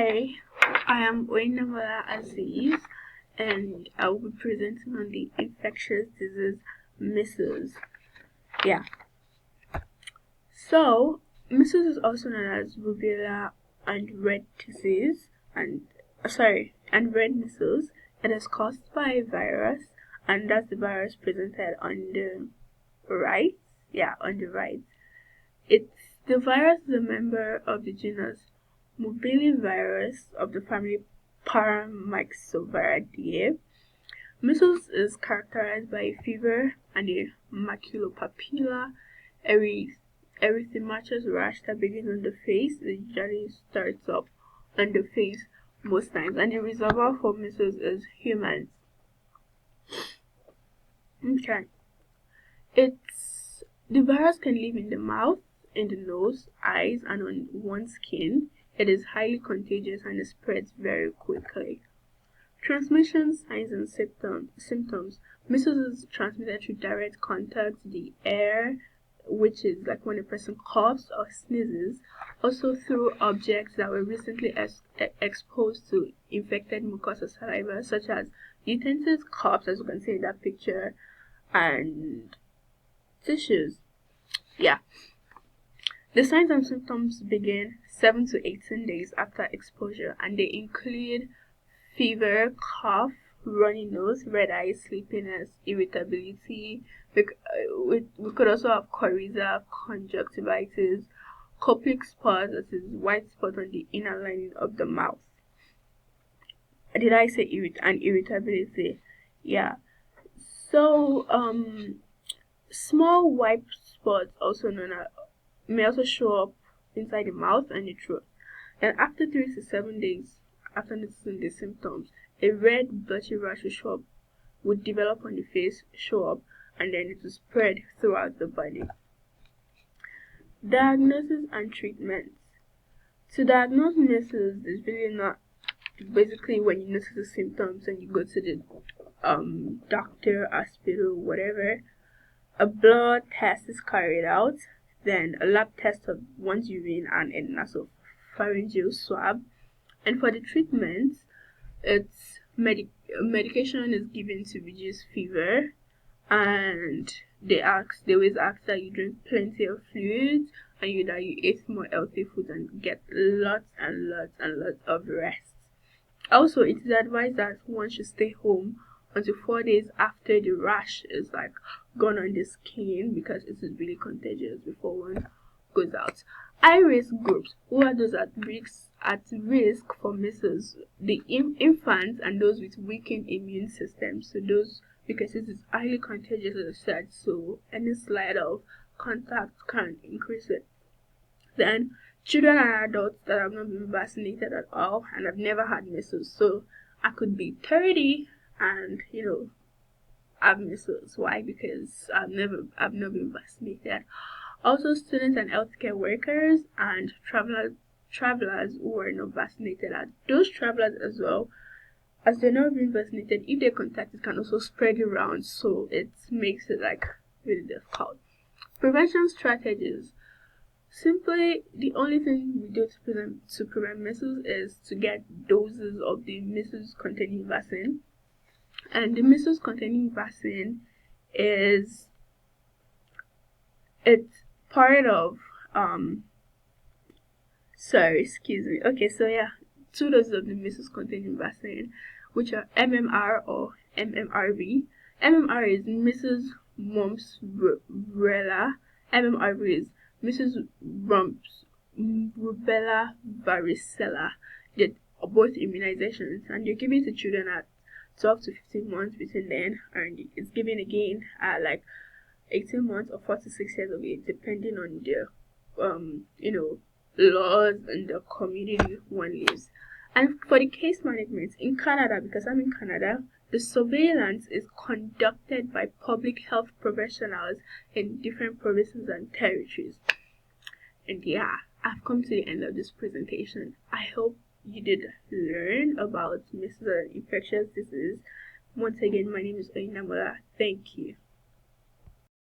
Hi, I am Oyin Azeez, and I will be presenting on the infectious disease measles. Yeah. So, measles is also known as rubella and red disease, and red measles. It is caused by a virus, and that's the virus presented on the right. Yeah, on the right. The virus is a member of the genus Morbillivirus of the family Paramyxoviridae. Measles is characterized by a fever and a maculopapular erythematous rash that begins on the face. It usually starts up on the face most times, and the reservoir for measles is humans. Okay. The virus can live in the mouth, in the nose, eyes, and on one's skin. It is highly contagious and it spreads very quickly. Transmission signs and symptoms. Measles is transmitted through direct contact, the air, which is like when a person coughs or sneezes, also through objects that were recently exposed to infected mucus or saliva, such as utensils, cups, as you can see in that picture, and tissues. Yeah. The signs and symptoms begin 7 to 18 days after exposure, and they include fever, cough, runny nose, red eyes, sleepiness, irritability. We could also have coryza, conjunctivitis, copic spots, that is white spot on the inner lining of the mouth. Did I say irritability? Yeah. So, small white spots, may also show up inside the mouth and the throat. And after 3 to 7 days after noticing the symptoms, a red blotchy rash would develop on the face, show up, and then it will spread throughout the body. Diagnosis and treatment. To diagnose measles is really not basically when you notice the symptoms and you go to the doctor, hospital, whatever. A blood test is carried out, then a lab test of one's urine and a nasopharyngeal swab. And for the treatment, medication is given to reduce fever, and they always ask that you drink plenty of fluids and that you eat more healthy foods and get lots and lots and lots of rest. Also, it is advised that one should stay home until 4 days after the rash is gone on the skin, because it is really contagious before one goes out. High risk groups. Who are those at risk for measles? The infants and those with weakened immune systems. So those, because it is highly contagious, as I said, so any slight of contact can increase it. Then children and adults that have not been vaccinated at all and have never had measles. So I could be 30 and have measles. Why? Because I've not been vaccinated. Also, students and healthcare workers and travelers who are not vaccinated. And those travelers as well, as they're not being vaccinated, if they contact it, can also spread around. So it makes it really difficult. Prevention strategies. Simply, the only thing we do to prevent measles is to get doses of the measles-containing vaccine. And the measles-containing vaccine it's part of Okay, so yeah, 2 doses of the measles-containing vaccine, which are MMR or MMRV. MMR is measles, mumps, rubella. MMRV is measles, mumps, rubella, varicella. They're both immunizations, and you're giving to children at 12 to 15 months between then, and it's given again at 18 months or 4 to 6 years of age, depending on the laws and the community one lives. And for the case management in Canada, because I'm in Canada, the surveillance is conducted by public health professionals in different provinces and territories. And yeah, I've come to the end of this presentation. I hope you did learn about measles and infectious disease. Once again, my name is Oyin Azeez. Thank you.